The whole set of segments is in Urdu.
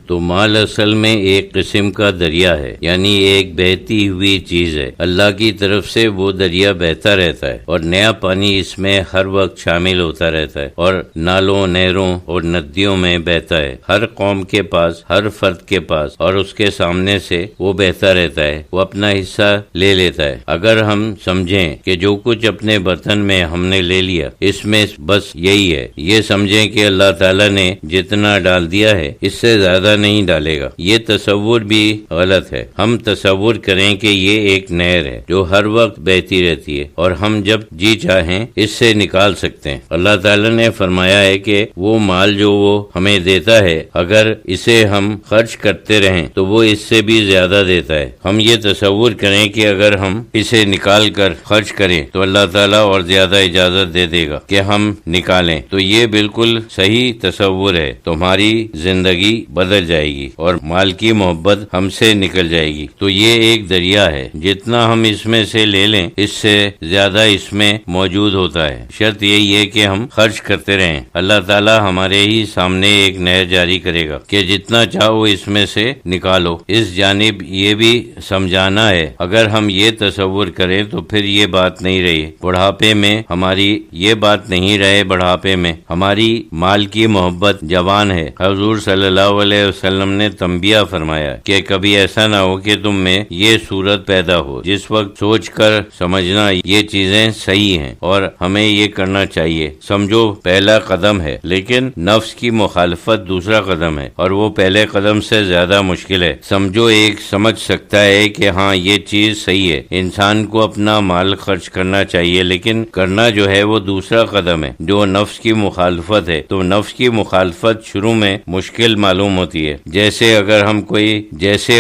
تو مال اصل میں ایک قسم کا دریا ہے، یعنی ایک بہتی ہوئی چیز ہے۔ اللہ کی طرف سے وہ دریا بہتا رہتا ہے اور نیا پانی اس میں ہر وقت شامل ہوتا رہتا ہے اور نالوں، نہروں اور ندیوں میں بہتا ہے۔ ہر قوم کے پاس، ہر فرد کے پاس اور اس کے سامنے سے وہ بہتا رہتا ہے، وہ اپنا حصہ لے لیتا ہے۔ اگر ہم سمجھیں کہ جو کچھ اپنے برتن میں ہم نے لے لیا اس میں بس یہی ہے، یہ سمجھیں کہ اللہ تعالیٰ نے جتنا ڈال دیا ہے اس سے زیادہ نہیں ڈالے گا، یہ تصور بھی غلط ہے۔ ہم تصور کریں کہ یہ ایک نہر ہے جو ہر وقت بہتی رہتی ہے اور ہم جب جی چاہیں اس سے نکال سکتے ہیں۔ اللہ تعالیٰ نے فرمایا ہے کہ وہ مال جو وہ ہمیں دیتا ہے اگر اسے ہم خرچ کرتے رہیں تو وہ اس سے بھی زیادہ دیتا ہے۔ ہم یہ تصور کریں کہ اگر ہم اسے نکال کر خرچ کریں تو اللہ تعالیٰ اور زیادہ اجازت دے دے گا کہ ہم نکالیں، تو یہ بالکل صحیح تصور ہے۔ تمہاری زندگی بدل جائے گی اور مال کی محبت ہم سے نکل جائے گی۔ تو یہ ایک دریا ہے، جتنا ہم اس میں سے لے لیں اس سے زیادہ اس میں موجود ہوتا ہے۔ شرط یہی ہے کہ ہم خرچ کرتے رہیں۔ اللہ تعالیٰ ہمارے ہی سامنے ایک نہر جاری کرے گا کہ جتنا چاہو اس میں سے نکالو۔ اس جانب یہ بھی سمجھانا ہے، اگر ہم یہ تصور کریں تو پھر یہ بات نہیں رہی بڑھاپے میں ہماری، یہ بات نہیں رہے بڑھاپے میں ہماری مال کی محبت جوان ہے۔ حضور صلی اللہ علیہ وسلم نے تنبیہ فرمایا کہ کبھی ایسا نہ ہو کہ تم میں یہ صورت پیدا ہو جس وقت سوچ کر سمجھنا یہ چیزیں صحیح ہیں اور ہمیں یہ کرنا چاہیے، سمجھو پہلا قدم ہے، لیکن نفس کی مخالفت دوسرا قدم ہے اور وہ پہلے قدم سے زیادہ مشکل ہے۔ سمجھو ایک سمجھ سکتا ہے کہ ہاں یہ چیز صحیح ہے، انسان کو اپنا مال خرچ کرنا چاہیے، لیکن کرنا جو ہے وہ دوسرا قدم ہے جو نفس کی مخالفت ہے۔ تو نفس کی مخالفت شروع میں مشکل معلوم ہوتی ہے، جیسے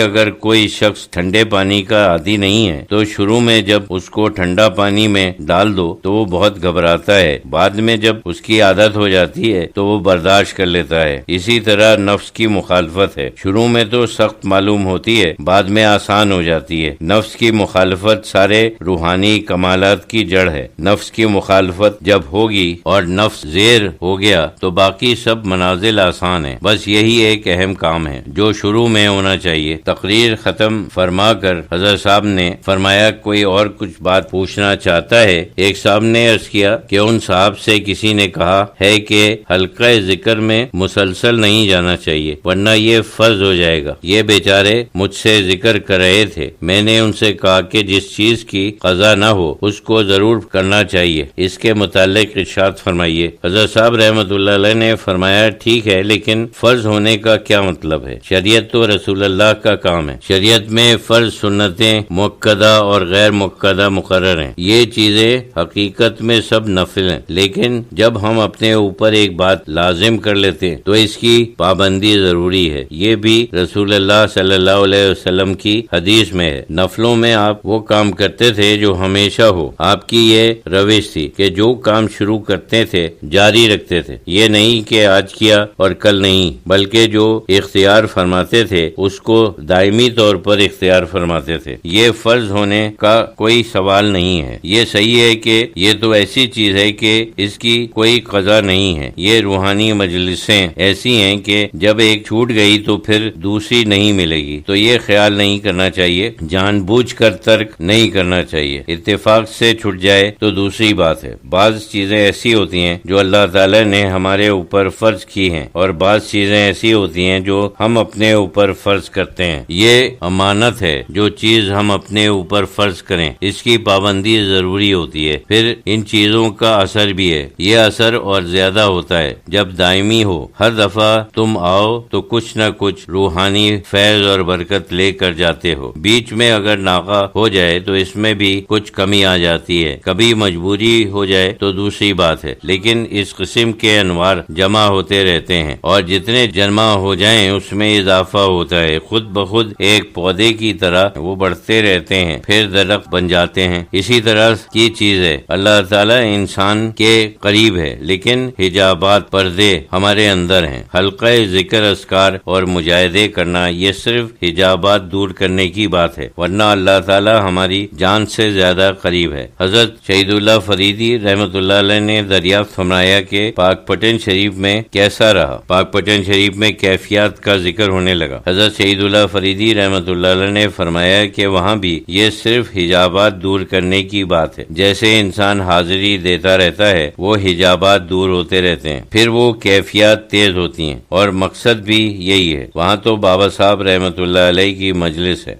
اگر کوئی شخص ٹھنڈے پانی کا عادی نہیں ہے تو شروع میں جب اس کو ٹھنڈا پانی میں ڈال دو تو وہ بہت گھبراتا ہے، بعد میں جب اس کی عادت ہو جاتی ہے تو وہ برداشت کر لیتا ہے۔ اسی طرح نفس کی مخالفت ہے، شروع میں تو سخت معلوم ہوتی ہے، بعد میں آسان ہو جاتی ہے۔ نفس کی مخالفت سارے روحانی کمالات کی جڑ ہے۔ نفس کی مخالفت جب ہوگی اور نفس زیر ہو گیا تو باقی سب منازل آسان ہیں، بس یہی ایک اہم کام ہے جو شروع میں ہونا چاہیے۔ تقریر ختم فرما کر حضرت صاحب نے فرمایا کوئی اور کچھ بات پوچھنا چاہتا ہے؟ ایک صاحب نے عرض کیا کہ ان صاحب سے کسی نے کہا ہے کہ حلقہ ذکر میں مسلسل نہیں جانا چاہیے ورنہ یہ فرض ہو جائے گا۔ یہ بیچارے مجھ سے ذکر کر رہے تھے، میں نے ان سے کہا کہ جس چیز کی قضا نہ ہو اس کو ضرور کرنا چاہیے، اس کے متعلق ارشاد فرمائیے۔ حضرت صاحب رحمۃ اللہ علیہ نے فرمایا ٹھیک ہے، لیکن فرض ہونے کا کیا مطلب ہے؟ شریعت تو رسول اللہ کا کام ہے، شریعت میں فرض، سنتیں مؤکدہ اور غیر مؤکدہ مقرر ہیں، یہ چیزیں حقیقت میں سب نفل ہیں، لیکن جب ہم اپنے اوپر ایک بات لازم کر لیتے ہیں تو اس کی پابندی ضروری ہے۔ یہ بھی رسول اللہ صلی اللہ علیہ وسلم کی حدیث میں ہے، نفلوں میں آپ وہ کام کرتے تھے جو ہمیشہ ہو۔ آپ کی یہ روش تھی کہ جو کام شروع کرتے تھے جاری رکھتے تھے، یہ نہیں کہ آج کیا اور کل نہیں، بلکہ جو اختیار فرماتے تھے اس کو دائمی طور پر اختیار فرماتے تھے۔ یہ فرض ہونے کا کوئی سوال نہیں ہے۔ یہ صحیح ہے کہ یہ تو ایسی چیز ہے کہ اس کی کوئی قضا نہیں ہے۔ یہ روحانی مجلسیں ایسی ہیں کہ جب ایک چھوٹ گئی تو پھر دوسری نہیں ملے گی، تو یہ خیال نہیں کرنا چاہیے، جان بوجھ کر ترک نہیں کرنا چاہیے۔ اتفاق سے چھٹ جائے تو دوسری بات ہے۔ بعض چیزیں ایسی ہوتی ہیں جو اللہ تعالی نے ہمارے اوپر فرض کی ہیں اور بعض چیزیں ایسی ہوتی ہیں جو ہم اپنے اوپر فرض کرتے ہیں۔ یہ امانت ہے، جو چیز ہم اپنے اوپر فرض کریں اس کی پابندی ضروری ہوتی ہے۔ پھر ان چیزوں کا اثر بھی ہے، یہ اثر اور زیادہ ہوتا ہے جب دائمی ہو۔ ہر دفعہ تم آؤ تو کچھ نہ کچھ روحانی فیض اور برکت لے کر جاتے ہو، بیچ میں اگر ناغہ ہو جائے تو اس میں بھی کچھ کمی آ جاتی ہے، کبھی مجبوری ہو جائے تو دوسری بات ہے، لیکن اس قسم کے انوار جمع ہوتے رہتے ہیں اور جتنے جمع ہو جائیں اس میں اضافہ ہوتا ہے، خود بخود ایک پودے کی طرح وہ بڑھتے رہتے ہیں، پھر درخت بن جاتے ہیں۔ اسی طرح کی چیز ہے، اللہ تعالیٰ انسان کے قریب ہے لیکن حجابات، پردے ہمارے اندر ہیں۔ حلقہ ذکر، اذکار اور مجاہدے کرنا یہ صرف حجابات دور کرنے کی بات ہے، ورنہ اللہ تعالیٰ ہماری جان سے زیادہ قریب ہے۔ حضرت شہید اللہ فریدی رحمۃ اللہ علیہ نے دریافت فرمایا کہ پاک پٹن شریف میں کیسا رہا؟ پاک پٹن شریف میں کیفیت کیفیات کا ذکر ہونے لگا۔ حضرت شہید اللہ فریدی رحمۃ اللہ علیہ نے فرمایا کہ وہاں بھی یہ صرف حجابات دور کرنے کی بات ہے، جیسے انسان حاضری دیتا رہتا ہے وہ حجابات دور ہوتے رہتے ہیں، پھر وہ کیفیات تیز ہوتی ہیں، اور مقصد بھی یہی ہے۔ وہاں تو بابا صاحب رحمۃ اللہ علیہ کی مجلس ہے۔